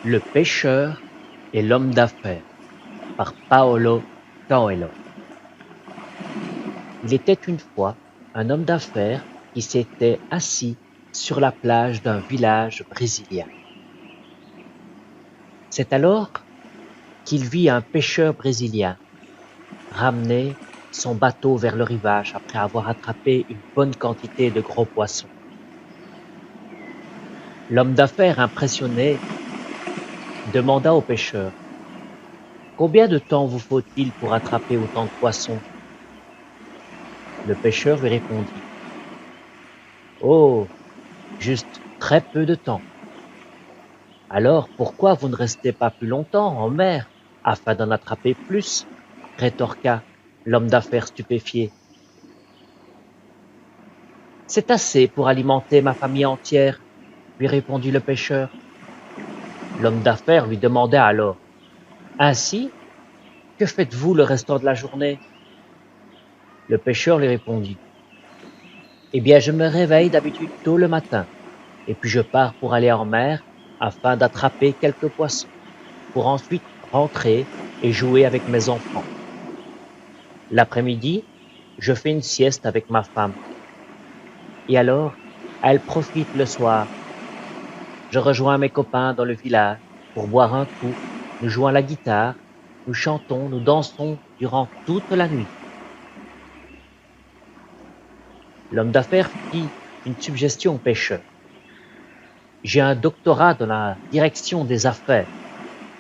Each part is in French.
Le pêcheur et l'homme d'affaires par Paolo Coelho. Il était une fois un homme d'affaires qui s'était assis sur la plage d'un village brésilien. C'est alors qu'il vit un pêcheur brésilien ramener son bateau vers le rivage après avoir attrapé une bonne quantité de gros poissons. L'homme d'affaires impressionné demanda au pêcheur: Combien de temps vous faut-il pour attraper autant de poissons? Le pêcheur lui répondit: Oh, juste très peu de temps. Alors pourquoi vous ne restez pas plus longtemps en mer afin d'en attraper plus? Rétorqua l'homme d'affaires stupéfié. C'est assez pour alimenter ma famille entière, lui répondit le pêcheur. L'homme d'affaires lui demanda alors: Ainsi, que faites-vous le restant de la journée? Le pêcheur lui répondit: Eh bien, je me réveille d'habitude tôt le matin, et puis je pars pour aller en mer afin d'attraper quelques poissons, pour ensuite rentrer et jouer avec mes enfants. L'après-midi, je fais une sieste avec ma femme. Et alors, elle profite le soir. Je rejoins mes copains dans le village pour boire un coup, nous jouons à la guitare, nous chantons, nous dansons durant toute la nuit. L'homme d'affaires fit une suggestion au pêcheur. J'ai un doctorat dans la direction des affaires.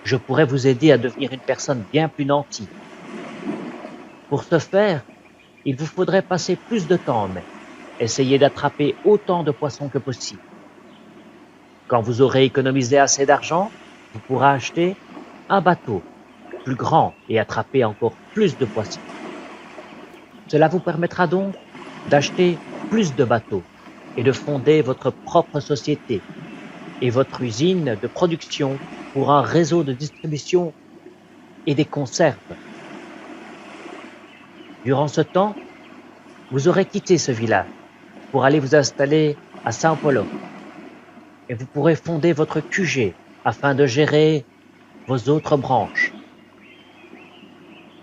Je pourrais vous aider à devenir une personne bien plus nantie. Pour ce faire, il vous faudrait passer plus de temps en mer. Essayez d'attraper autant de poissons que possible. Quand vous aurez économisé assez d'argent, vous pourrez acheter un bateau plus grand et attraper encore plus de poissons. Cela vous permettra donc d'acheter plus de bateaux et de fonder votre propre société et votre usine de production pour un réseau de distribution et des conserves. Durant ce temps, vous aurez quitté ce village pour aller vous installer à São Paulo et vous pourrez fonder votre QG afin de gérer vos autres branches.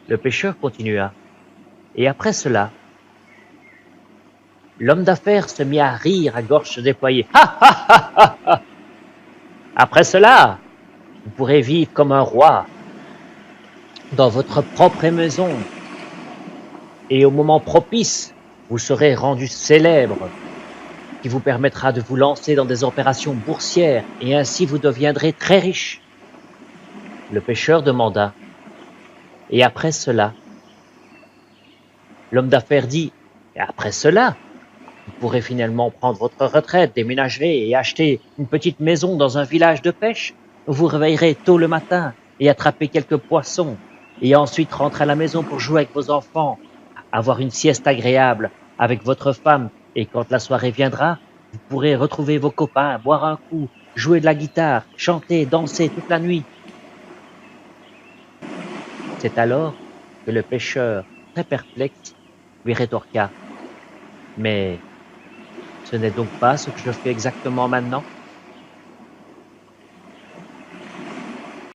Le pêcheur continua. Et après cela, l'homme d'affaires se mit à rire à gorge déployée. Ha ha ha ha ha! Après cela, vous pourrez vivre comme un roi dans votre propre maison. Et au moment propice, vous serez rendu célèbre, qui vous permettra de vous lancer dans des opérations boursières et ainsi vous deviendrez très riche. Le pêcheur demanda: Et après cela? L'homme d'affaires dit: Et après cela, vous pourrez finalement prendre votre retraite, déménager et acheter une petite maison dans un village de pêche où vous réveillerez tôt le matin et attraper quelques poissons et ensuite rentrer à la maison pour jouer avec vos enfants, avoir une sieste agréable avec votre femme et quand la soirée viendra, vous pourrez retrouver vos copains, boire un coup, jouer de la guitare, chanter, danser toute la nuit. C'est alors que le pêcheur, très perplexe, lui rétorqua: Mais ce n'est donc pas ce que je fais exactement maintenant?